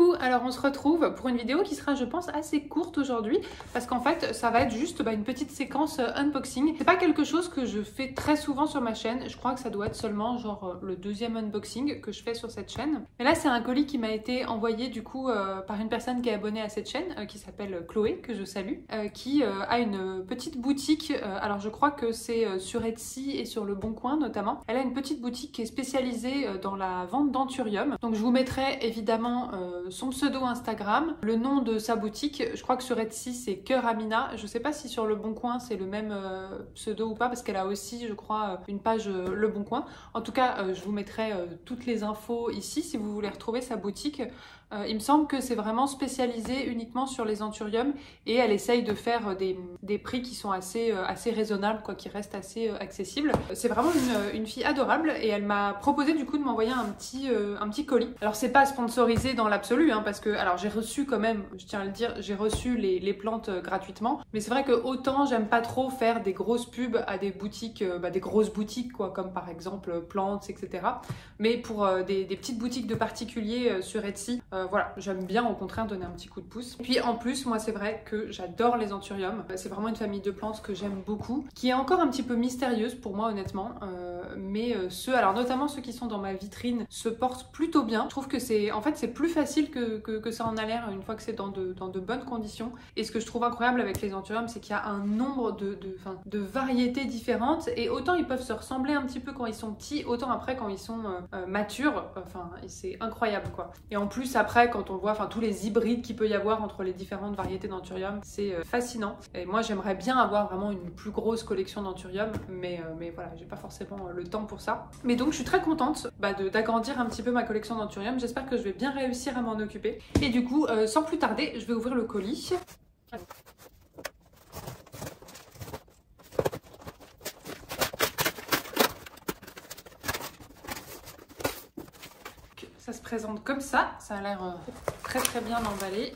Coucou, alors on se retrouve pour une vidéo qui sera je pense assez courte aujourd'hui parce qu'en fait ça va être juste une petite séquence unboxing. C'est pas quelque chose que je fais très souvent sur ma chaîne, je crois que ça doit être seulement genre le deuxième unboxing que je fais sur cette chaîne. Mais là c'est un colis qui m'a été envoyé du coup par une personne qui est abonnée à cette chaîne qui s'appelle Chloé, que je salue, qui a une petite boutique, alors je crois que c'est sur Etsy et sur Le Bon Coin notamment. Elle a une petite boutique qui est spécialisée dans la vente d'anthurium, donc je vous mettrai évidemment son pseudo Instagram, le nom de sa boutique. Je crois que sur Etsy c'est Cœur Amina. Je sais pas si sur Le Bon Coin c'est le même pseudo ou pas, parce qu'elle a aussi je crois une page Le Bon Coin. En tout cas je vous mettrai toutes les infos ici si vous voulez retrouver sa boutique. Il me semble que c'est vraiment spécialisé uniquement sur les anthuriums et elle essaye de faire des prix qui sont assez raisonnables, quoi, qui restent assez accessibles. C'est vraiment une fille adorable et elle m'a proposé du coup de m'envoyer un petit colis. Alors c'est pas sponsorisé dans l'absolu, hein, parce que alors j'ai reçu quand même, je tiens à le dire, j'ai reçu les plantes gratuitement, mais c'est vrai que autant j'aime pas trop faire des grosses pubs à des boutiques, des grosses boutiques quoi, comme par exemple Plantes, etc. Mais pour des petites boutiques de particuliers sur Etsy, voilà, j'aime bien au contraire donner un petit coup de pouce. Et puis en plus, moi c'est vrai que j'adore les anthuriums. C'est vraiment une famille de plantes que j'aime beaucoup, qui est encore un petit peu mystérieuse pour moi honnêtement. Mais alors notamment ceux qui sont dans ma vitrine se portent plutôt bien. Je trouve que en fait c'est plus facile que ça en a l'air une fois que c'est dans de bonnes conditions. Et ce que je trouve incroyable avec les anthuriums, c'est qu'il y a un nombre de variétés différentes. Et autant ils peuvent se ressembler un petit peu quand ils sont petits, autant après quand ils sont matures, enfin c'est incroyable quoi. Et en plus après quand on voit tous les hybrides qu'il peut y avoir entre les différentes variétés d'anthurium, c'est fascinant. Et moi j'aimerais bien avoir vraiment une plus grosse collection d'anthurium, mais voilà, j'ai pas forcément le temps pour ça. Mais donc je suis très contente d'agrandir un petit peu ma collection d'anthurium. J'espère que je vais bien réussir à m'en occuper. Et du coup, sans plus tarder, je vais ouvrir le colis. Ça se présente comme ça a l'air très bien emballé.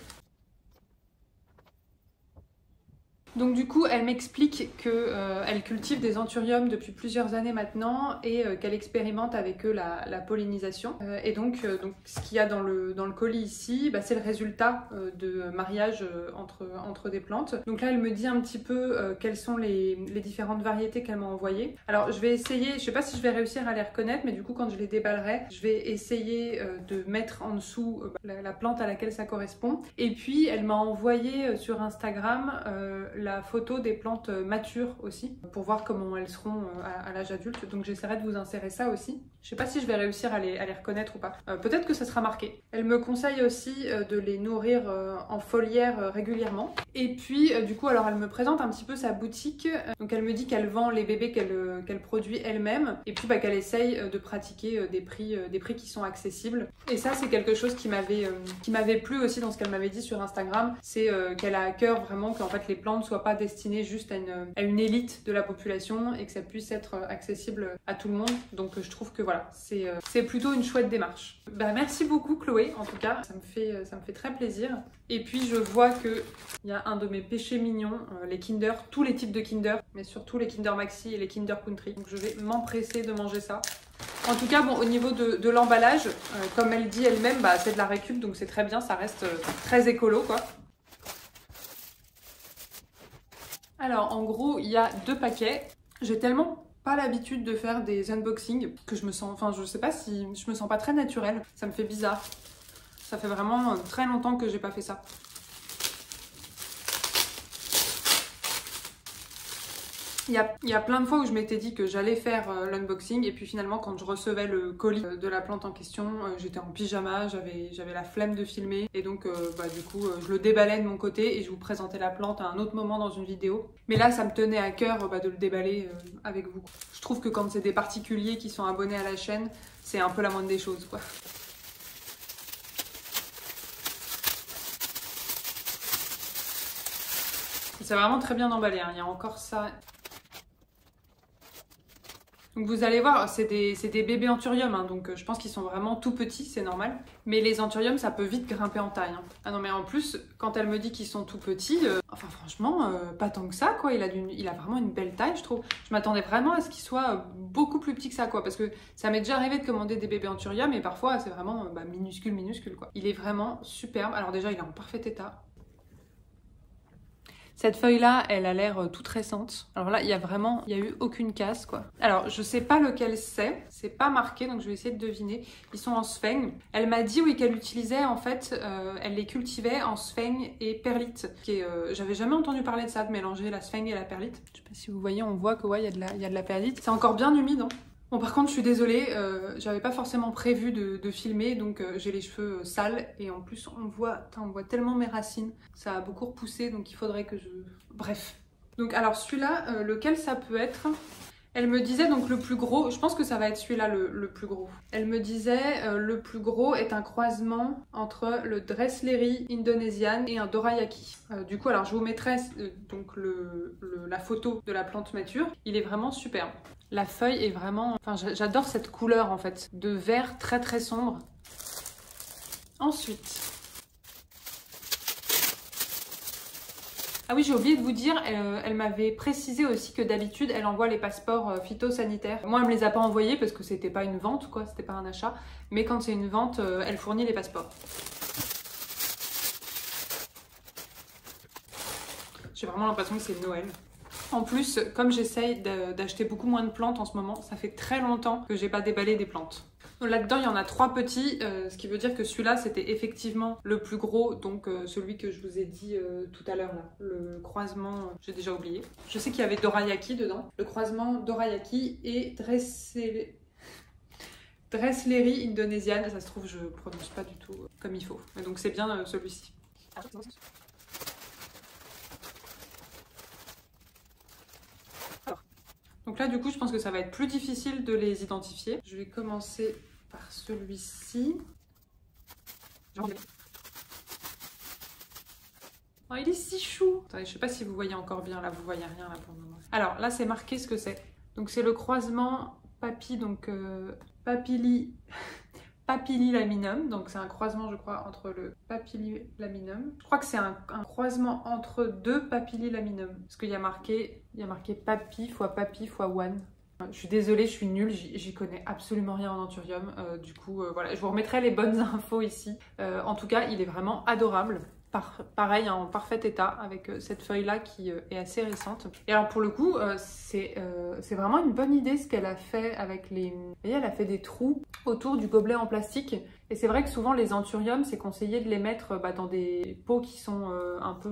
Donc du coup, elle m'explique qu'elle cultive des anthuriums depuis plusieurs années maintenant et qu'elle expérimente avec eux la pollinisation. Et donc ce qu'il y a dans le colis ici, c'est le résultat de mariage entre des plantes. Donc là, elle me dit un petit peu quelles sont les différentes variétés qu'elle m'a envoyées. Alors je vais essayer, je sais pas si je vais réussir à les reconnaître, mais du coup quand je les déballerai, je vais essayer de mettre en dessous la plante à laquelle ça correspond. Et puis elle m'a envoyé sur Instagram la photo des plantes matures aussi, pour voir comment elles seront à l'âge adulte. Donc j'essaierai de vous insérer ça aussi. Je sais pas si je vais réussir à les reconnaître ou pas. Peut-être que ça sera marqué. Elle me conseille aussi de les nourrir en foliaire régulièrement. Et puis du coup, alors elle me présente un petit peu sa boutique. Donc elle me dit qu'elle vend les bébés qu'elle produit elle-même. Et puis qu'elle essaye de pratiquer des prix qui sont accessibles. Et ça, c'est quelque chose qui m'avait plu aussi dans ce qu'elle m'avait dit sur Instagram. C'est qu'elle a à cœur vraiment qu'en fait les plantes soient pas destinées juste à une élite de la population et que ça puisse être accessible à tout le monde. Donc je trouve que voilà, c'est plutôt une chouette démarche. Merci beaucoup Chloé, en tout cas, ça me fait très plaisir. Et puis je vois que il y a un de mes péchés mignons, les Kinder, tous les types de Kinder, mais surtout les Kinder Maxi et les Kinder Country. Donc je vais m'empresser de manger ça. En tout cas, bon, au niveau de l'emballage, comme elle dit elle-même, c'est de la récup, donc c'est très bien, ça reste très écolo quoi. Alors en gros, il y a 2 paquets. J'ai tellement pas l'habitude de faire des unboxings que je me sens, je sais pas si je me sens pas très naturelle, ça me fait bizarre. Ça fait vraiment très longtemps que j'ai pas fait ça. Il y a plein de fois où je m'étais dit que j'allais faire l'unboxing et puis finalement quand je recevais le colis de la plante en question, j'étais en pyjama, j'avais la flemme de filmer et donc du coup je le déballais de mon côté et je vous présentais la plante à un autre moment dans une vidéo. Mais là ça me tenait à cœur de le déballer avec vous. Je trouve que quand c'est des particuliers qui sont abonnés à la chaîne, c'est un peu la moindre des choses quoi. C'est vraiment très bien emballé, hein. Il y a encore ça. Donc vous allez voir, c'est des bébés anthurium, hein, donc je pense qu'ils sont vraiment tout petits, c'est normal. Mais les anthurium, ça peut vite grimper en taille. Hein. Ah non mais en plus, quand elle me dit qu'ils sont tout petits, enfin franchement, pas tant que ça quoi, il a vraiment une belle taille je trouve. Je m'attendais vraiment à ce qu'il soit beaucoup plus petit que ça quoi, parce que ça m'est déjà arrivé de commander des bébés anthurium et parfois c'est vraiment minuscule quoi. Il est vraiment superbe, alors déjà il est en parfait état. Cette feuille-là, elle a l'air toute récente. Alors là, il y a eu aucune casse, quoi. Alors, je sais pas lequel c'est pas marqué, donc je vais essayer de deviner. Ils sont en sphène. Elle m'a dit, oui, qu'elle utilisait, en fait, elle les cultivait en sphène et perlite. J'avais jamais entendu parler de ça, de mélanger la sphène et la perlite. Je sais pas si vous voyez, on voit que, ouais, il y a de la perlite. C'est encore bien humide, hein. Bon par contre je suis désolée, j'avais pas forcément prévu de filmer donc j'ai les cheveux sales et en plus on voit tellement mes racines, ça a beaucoup repoussé donc il faudrait que je... Bref. Donc alors celui-là, lequel ça peut être? Elle me disait donc le plus gros, je pense que ça va être celui-là le plus gros. Elle me disait le plus gros est un croisement entre le Dressleri indonesian et un Dorayaki. Du coup alors je vous mettrai donc la photo de la plante mature, il est vraiment superbe. La feuille est vraiment... Enfin, j'adore cette couleur, en fait, de vert très très sombre. Ensuite... Ah oui, j'ai oublié de vous dire, elle m'avait précisé aussi que d'habitude, elle envoie les passeports phytosanitaires. Moi, elle me les a pas envoyés parce que c'était pas une vente, quoi, c'était pas un achat. Mais quand c'est une vente, elle fournit les passeports. J'ai vraiment l'impression que c'est Noël. En plus, comme j'essaye d'acheter beaucoup moins de plantes en ce moment, ça fait très longtemps que j'ai pas déballé des plantes. Là-dedans, il y en a 3 petits, ce qui veut dire que celui-là, c'était effectivement le plus gros, donc celui que je vous ai dit tout à l'heure, là. Le croisement, j'ai déjà oublié. Je sais qu'il y avait Dorayaki dedans. Le croisement Dorayaki et Dressleri indonesian. Ça se trouve, je prononce pas du tout comme il faut. Mais donc c'est bien celui-ci. Donc là, du coup, je pense que ça va être plus difficile de les identifier. Je vais commencer par celui-ci. Oh, il est si chou! Attendez, je sais pas si vous voyez encore bien, là, vous voyez rien là pour le moment. Alors, là, c'est marqué ce que c'est. Donc, c'est le croisement Papillilaminum, donc c'est un croisement je crois entre le Papillilaminum. Je crois que c'est un croisement entre 2 Papillilaminum. Parce qu'il y a marqué Papi fois Papi fois One. Je suis désolée, je suis nulle, j'y connais absolument rien en anthurium. Du coup, voilà, je vous remettrai les bonnes infos ici. En tout cas, il est vraiment adorable. Pareil, en parfait état, avec cette feuille-là qui est assez récente. Et alors pour le coup, c'est vraiment une bonne idée ce qu'elle a fait avec les... Vous voyez, elle a fait des trous autour du gobelet en plastique. Et c'est vrai que souvent les anthuriums, c'est conseillé de les mettre dans des pots qui sont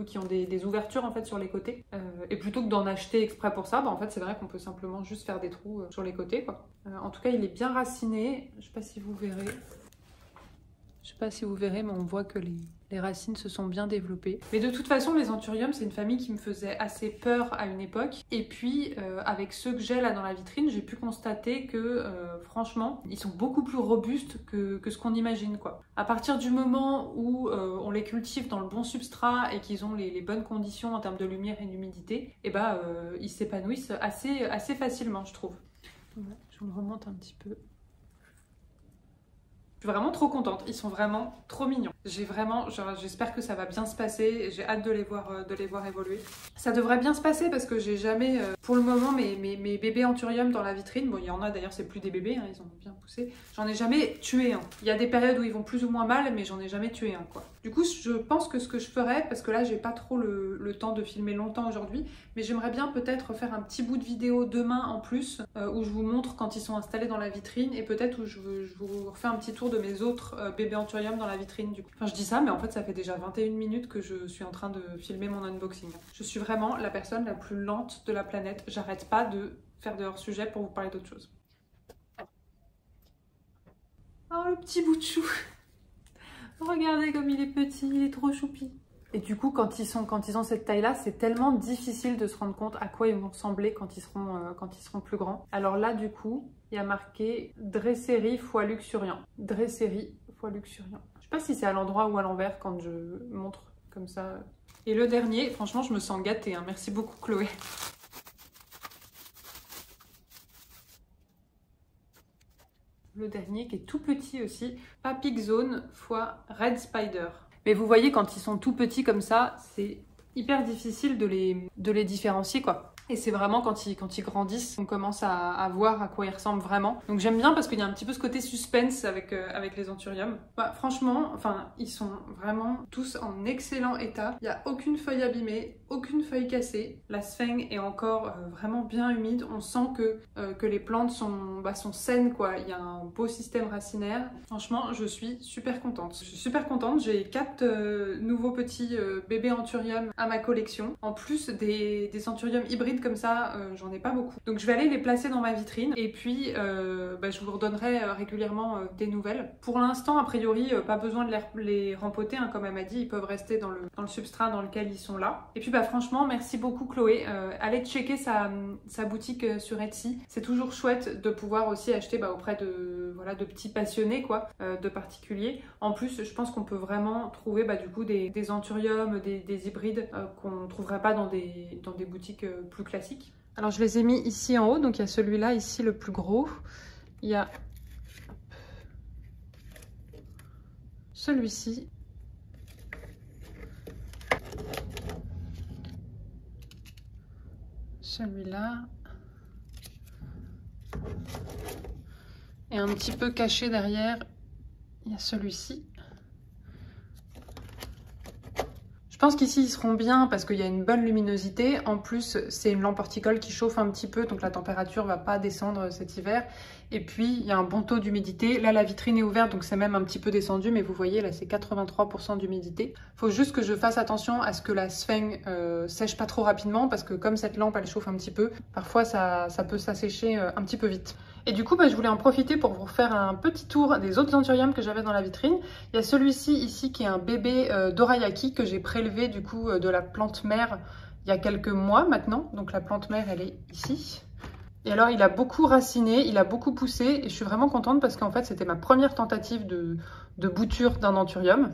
qui ont des ouvertures en fait sur les côtés. Et plutôt que d'en acheter exprès pour ça, en fait c'est vrai qu'on peut simplement juste faire des trous sur les côtés, quoi. En tout cas, il est bien raciné. Je sais pas si vous verrez. Je sais pas si vous verrez, mais on voit que les racines se sont bien développées. Mais de toute façon, les anthuriums, c'est une famille qui me faisait assez peur à une époque. Et puis, avec ceux que j'ai là dans la vitrine, j'ai pu constater que, franchement, ils sont beaucoup plus robustes que ce qu'on imagine, quoi. À partir du moment où on les cultive dans le bon substrat et qu'ils ont les bonnes conditions en termes de lumière et d'humidité, et ils s'épanouissent assez facilement, je trouve. Voilà, je vous le remonte un petit peu. Je suis vraiment trop contente, ils sont vraiment trop mignons. J'espère que ça va bien se passer, j'ai hâte de les voir évoluer. Ça devrait bien se passer parce que j'ai jamais, pour le moment, mes bébés anthurium dans la vitrine, bon il y en a d'ailleurs, c'est plus des bébés, hein, ils ont bien poussé, j'en ai jamais tué un. Il y a des périodes où ils vont plus ou moins mal, mais j'en ai jamais tué un, quoi. Du coup, je pense que ce que je ferais, parce que là j'ai pas trop le temps de filmer longtemps aujourd'hui, mais j'aimerais bien peut-être faire un petit bout de vidéo demain en plus, où je vous montre quand ils sont installés dans la vitrine, et peut-être où je vous refais un petit tour de mes autres bébés anthurium dans la vitrine du coup. Enfin je dis ça mais en fait ça fait déjà 21 minutes que je suis en train de filmer mon unboxing. Je suis vraiment la personne la plus lente de la planète, j'arrête pas de faire de hors-sujet pour vous parler d'autre chose. Oh le petit bout de chou. Regardez comme il est petit, il est trop choupi. Et du coup, quand ils ont cette taille-là, c'est tellement difficile de se rendre compte à quoi ils vont ressembler quand ils seront plus grands. Alors là, du coup, il y a marqué Dresseri fois luxuriant. Dresseri fois luxuriant. Je sais pas si c'est à l'endroit ou à l'envers quand je montre comme ça. Et le dernier, franchement, je me sens gâtée, hein. Merci beaucoup, Chloé. le dernier qui est tout petit aussi, Papik Zone x Red Spider. Mais vous voyez, quand ils sont tout petits comme ça, c'est hyper difficile de les différencier, quoi. Et c'est vraiment quand ils grandissent, on commence à voir à quoi ils ressemblent vraiment. Donc j'aime bien parce qu'il y a un petit peu ce côté suspense avec les anthuriums. Bah, franchement, enfin, ils sont vraiment tous en excellent état. Il n'y a aucune feuille abîmée, aucune feuille cassée. La sphène est encore vraiment bien humide. On sent que les plantes sont saines, quoi. Il y a un beau système racinaire. Franchement, je suis super contente. Je suis super contente. J'ai 4 nouveaux petits bébés anthuriums à ma collection. En plus des anthuriums hybrides comme ça, j'en ai pas beaucoup. Donc je vais aller les placer dans ma vitrine et puis je vous redonnerai régulièrement des nouvelles. Pour l'instant, a priori, pas besoin de les rempoter, hein, comme elle m'a dit, ils peuvent rester dans le substrat dans lequel ils sont là. Et puis franchement, merci beaucoup Chloé. Allez checker sa boutique sur Etsy. C'est toujours chouette de pouvoir aussi acheter auprès de petits passionnés, quoi, de particuliers. En plus, je pense qu'on peut vraiment trouver du coup des anthuriums, des hybrides qu'on ne trouverait pas dans des boutiques plus classiques. Alors je les ai mis ici en haut, donc il y a celui-là ici le plus gros. Il y a celui-ci. Celui-là. Et un petit peu caché derrière, il y a celui-ci. Je pense qu'ici ils seront bien parce qu'il y a une bonne luminosité. En plus, c'est une lampe horticole qui chauffe un petit peu, donc la température va pas descendre cet hiver. Et puis, il y a un bon taux d'humidité. Là, la vitrine est ouverte, donc c'est même un petit peu descendu, mais vous voyez, là, c'est 83% d'humidité. Il faut juste que je fasse attention à ce que la sphène sèche pas trop rapidement, parce que comme cette lampe, elle chauffe un petit peu, parfois, ça peut s'assécher un petit peu vite. Et du coup, je voulais en profiter pour vous faire un petit tour des autres anthuriums que j'avais dans la vitrine. Il y a celui-ci ici qui est un bébé dorayaki que j'ai prélevé du coup de la plante mère il y a quelques mois maintenant. Donc la plante mère, elle est ici. Et alors, il a beaucoup raciné, il a beaucoup poussé et je suis vraiment contente parce qu'en fait, c'était ma première tentative de bouture d'un anthurium.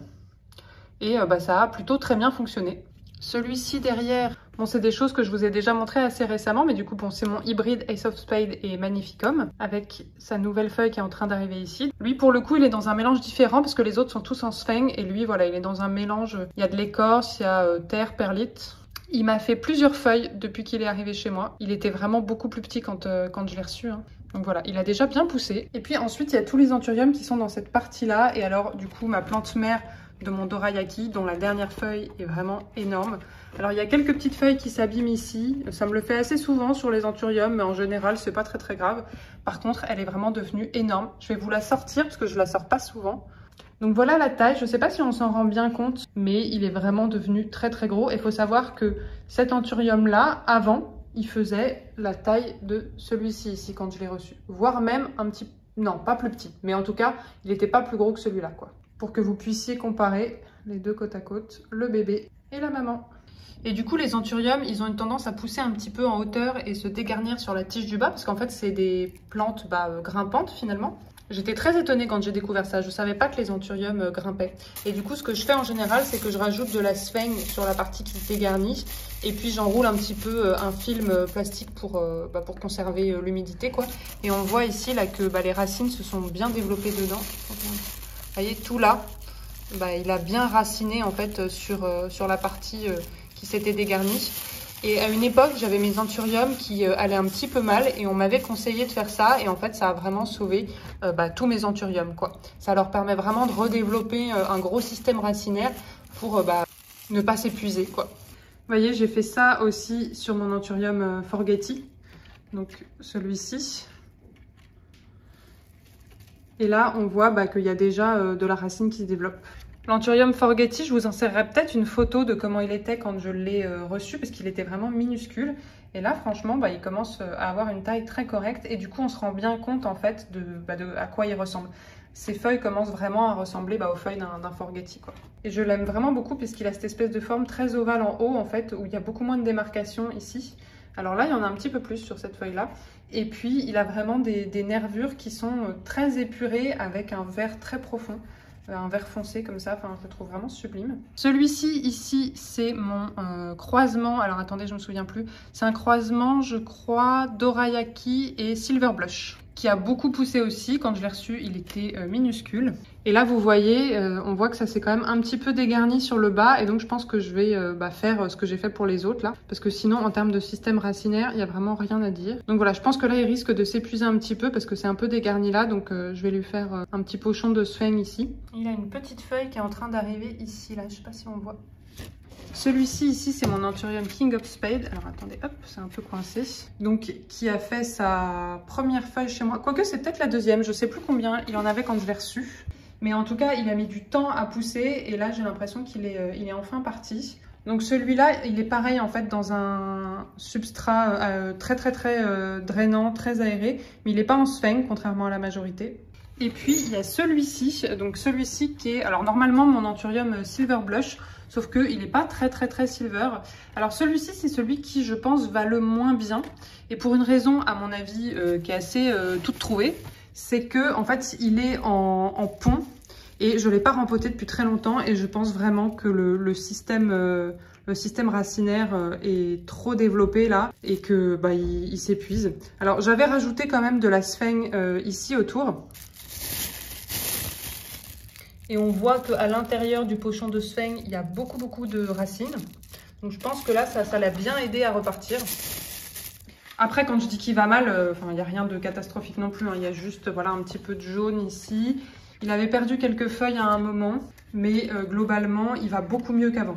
Et ça a plutôt très bien fonctionné. Celui-ci derrière, bon, c'est des choses que je vous ai déjà montrées assez récemment, mais du coup, bon, c'est mon hybride Ace of Spades et Magnificum, avec sa nouvelle feuille qui est en train d'arriver ici. Lui, pour le coup, il est dans un mélange différent, parce que les autres sont tous en sphène, et lui, voilà, il est dans un mélange, il y a de l'écorce, il y a terre, perlite. Il m'a fait plusieurs feuilles depuis qu'il est arrivé chez moi. Il était vraiment beaucoup plus petit quand je l'ai reçu, hein. Donc voilà, il a déjà bien poussé. Et puis ensuite, il y a tous les anthuriums qui sont dans cette partie-là, et alors, du coup, ma plante mère de mon dorayaki, dont la dernière feuille est vraiment énorme. Alors il y a quelques petites feuilles qui s'abîment ici, ça me le fait assez souvent sur les anthuriums, mais en général c'est pas très grave. Par contre, elle est vraiment devenue énorme. Je vais vous la sortir parce que je la sors pas souvent. Donc voilà la taille, je sais pas si on s'en rend bien compte, mais il est vraiment devenu très gros. Et il faut savoir que cet anthurium là, avant, il faisait la taille de celui-ci ici quand je l'ai reçu, voire même un petit, non pas plus petit, mais en tout cas il n'était pas plus gros que celui-là, quoi. Pour que vous puissiez comparer les deux côte à côte, le bébé et la maman. Et du coup, les anthuriums, ils ont une tendance à pousser un petit peu en hauteur et se dégarnir sur la tige du bas, parce qu'en fait, c'est des plantes grimpantes finalement. J'étais très étonnée quand j'ai découvert ça, je ne savais pas que les anthuriums grimpaient. Et du coup, ce que je fais en général, c'est que je rajoute de la sphène sur la partie qui se dégarnit, et puis j'enroule un petit peu un film plastique pour conserver l'humidité, quoi. Et on voit ici là que les racines se sont bien développées dedans. Vous voyez, tout là, il a bien raciné en fait sur la partie qui s'était dégarnie. Et à une époque, j'avais mes anthuriums qui allaient un petit peu mal et on m'avait conseillé de faire ça. Et en fait, ça a vraiment sauvé tous mes anthuriums, quoi. Ça leur permet vraiment de redévelopper un gros système racinaire pour ne pas s'épuiser, quoi. Vous voyez, j'ai fait ça aussi sur mon anthurium Forgetti, donc celui-ci. Et là, on voit qu'il y a déjà de la racine qui se développe. L'anthurium Forgetti, je vous insérerai peut-être une photo de comment il était quand je l'ai reçu, parce qu'il était vraiment minuscule. Et là, franchement, il commence à avoir une taille très correcte. Et du coup, on se rend bien compte, en fait, à quoi il ressemble. Ces feuilles commencent vraiment à ressembler aux feuilles d'un Forgetti, quoi. Et je l'aime vraiment beaucoup, puisqu'il a cette espèce de forme très ovale en haut, en fait, où il y a beaucoup moins de démarcation ici. Alors là, il y en a un petit peu plus sur cette feuille-là. Et puis, il a vraiment des nervures qui sont très épurées avec un vert très profond. Un vert foncé comme ça, enfin, je le trouve vraiment sublime. Celui-ci, ici, c'est mon croisement. Alors, attendez, je ne me souviens plus. C'est un croisement, je crois, Dorayaki et Silver Blush, qui a beaucoup poussé aussi. Quand je l'ai reçu, il était minuscule. Et là, vous voyez, on voit que ça s'est quand même un petit peu dégarni sur le bas. Et donc, je pense que je vais faire ce que j'ai fait pour les autres là. Parce que sinon, en termes de système racinaire, il n'y a vraiment rien à dire. Donc voilà, je pense que là, il risque de s'épuiser un petit peu parce que c'est un peu dégarni là. Donc, je vais lui faire un petit pochon de sphène ici. Il a une petite feuille qui est en train d'arriver ici là. Je sais pas si on voit. Celui-ci ici, c'est mon Anthurium King of Spades. Alors attendez, hop, c'est un peu coincé. Donc qui a fait sa première feuille chez moi. Quoique c'est peut-être la deuxième, je sais plus combien il en avait quand je l'ai reçu. Mais en tout cas, il a mis du temps à pousser et là j'ai l'impression qu'il est enfin parti. Donc celui-là, il est pareil en fait dans un substrat très drainant, très aéré. Mais il n'est pas en sphène, contrairement à la majorité. Et puis il y a celui-ci, donc celui-ci qui est, alors normalement mon Anthurium Silver Blush, sauf qu'il n'est pas très silver. Alors celui-ci c'est celui qui je pense va le moins bien, et pour une raison à mon avis qui est assez toute trouvée, c'est que en fait il est en pont, et je ne l'ai pas rempoté depuis très longtemps, et je pense vraiment que le système racinaire est trop développé là et que il s'épuise. Alors j'avais rajouté quand même de la sphène ici autour. Et on voit qu'à l'intérieur du pochon de sphène, il y a beaucoup de racines. Donc je pense que là, ça l'a bien aidé à repartir. Après, quand je dis qu'il va mal, il n'y a rien de catastrophique non plus. Hein. Il y a juste voilà, un petit peu de jaune ici. Il avait perdu quelques feuilles à un moment, mais globalement, il va beaucoup mieux qu'avant.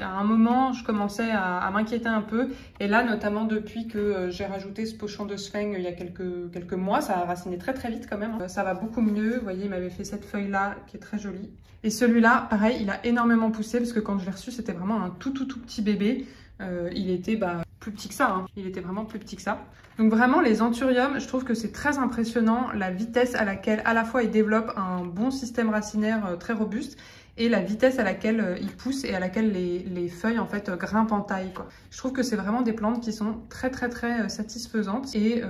À un moment, je commençais à m'inquiéter un peu. Et là, notamment depuis que j'ai rajouté ce pochon de sphène il y a quelques mois, ça a raciné très vite quand même. Ça va beaucoup mieux. Vous voyez, il m'avait fait cette feuille-là qui est très jolie. Et celui-là, pareil, il a énormément poussé parce que quand je l'ai reçu, c'était vraiment un tout petit bébé. Il était plus petit que ça, hein. Il était vraiment plus petit que ça. Donc vraiment les Anthurium, je trouve que c'est très impressionnant la vitesse à laquelle à la fois ils développent un bon système racinaire très robuste et la vitesse à laquelle ils poussent et à laquelle les feuilles en fait grimpent en taille, quoi. Je trouve que c'est vraiment des plantes qui sont très satisfaisantes et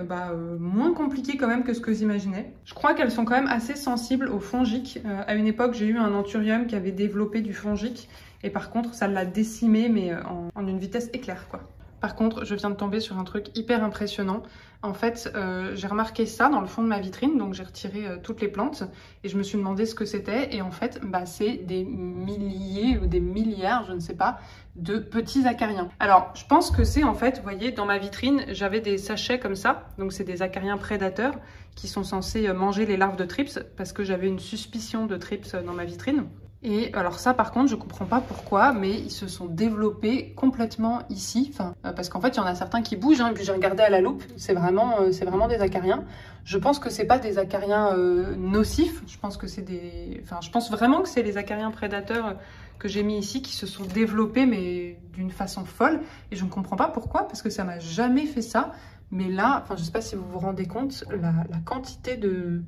moins compliquées quand même que ce que j'imaginais. Je crois qu'elles sont quand même assez sensibles au fongique. À une époque j'ai eu un Anthurium qui avait développé du fongique et par contre ça l'a décimé mais en une vitesse éclair, quoi. Par contre, je viens de tomber sur un truc hyper impressionnant. En fait, j'ai remarqué ça dans le fond de ma vitrine, donc j'ai retiré toutes les plantes et je me suis demandé ce que c'était. Et en fait, c'est des milliers ou des milliards, je ne sais pas, de petits acariens. Alors, je pense que c'est en fait, vous voyez, dans ma vitrine, j'avais des sachets comme ça. Donc, c'est des acariens prédateurs qui sont censés manger les larves de thrips parce que j'avais une suspicion de thrips dans ma vitrine. Et alors ça par contre je comprends pas pourquoi, mais ils se sont développés complètement ici, parce qu'en fait il y en a certains qui bougent, hein, puis j'ai regardé à la loupe, c'est vraiment des acariens. Je pense que c'est pas des acariens nocifs, je pense que c'est je pense vraiment que c'est les acariens prédateurs que j'ai mis ici qui se sont développés mais d'une façon folle, et je ne comprends pas pourquoi, parce que ça m'a jamais fait ça, mais là, je sais pas si vous vous rendez compte, la quantité de...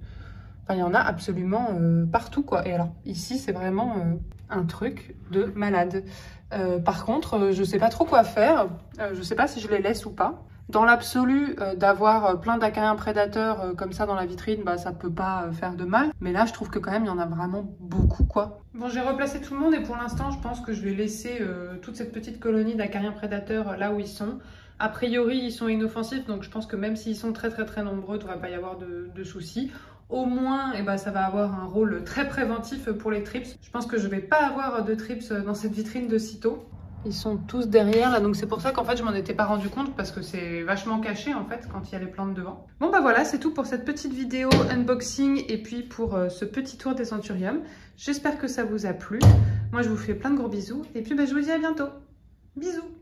il y en a absolument partout, quoi. Et alors, ici, c'est vraiment un truc de malade. Par contre, je sais pas trop quoi faire. Je sais pas si je les laisse ou pas. Dans l'absolu, d'avoir plein d'acariens prédateurs comme ça dans la vitrine, ça peut pas faire de mal. Mais là, je trouve que quand même, il y en a vraiment beaucoup, quoi. Bon, j'ai replacé tout le monde et pour l'instant, je pense que je vais laisser toute cette petite colonie d'acariens prédateurs là où ils sont. A priori, ils sont inoffensifs, donc je pense que même s'ils sont très nombreux, il ne devrait pas y avoir de soucis. Au moins, ça va avoir un rôle très préventif pour les thrips. Je pense que je ne vais pas avoir de thrips dans cette vitrine de sitôt. Ils sont tous derrière là, donc c'est pour ça qu'en fait je m'en étais pas rendu compte parce que c'est vachement caché en fait quand il y a les plantes devant. Bon voilà, c'est tout pour cette petite vidéo unboxing et puis pour ce petit tour des Anthurium. J'espère que ça vous a plu. Moi je vous fais plein de gros bisous et puis je vous dis à bientôt. Bisous.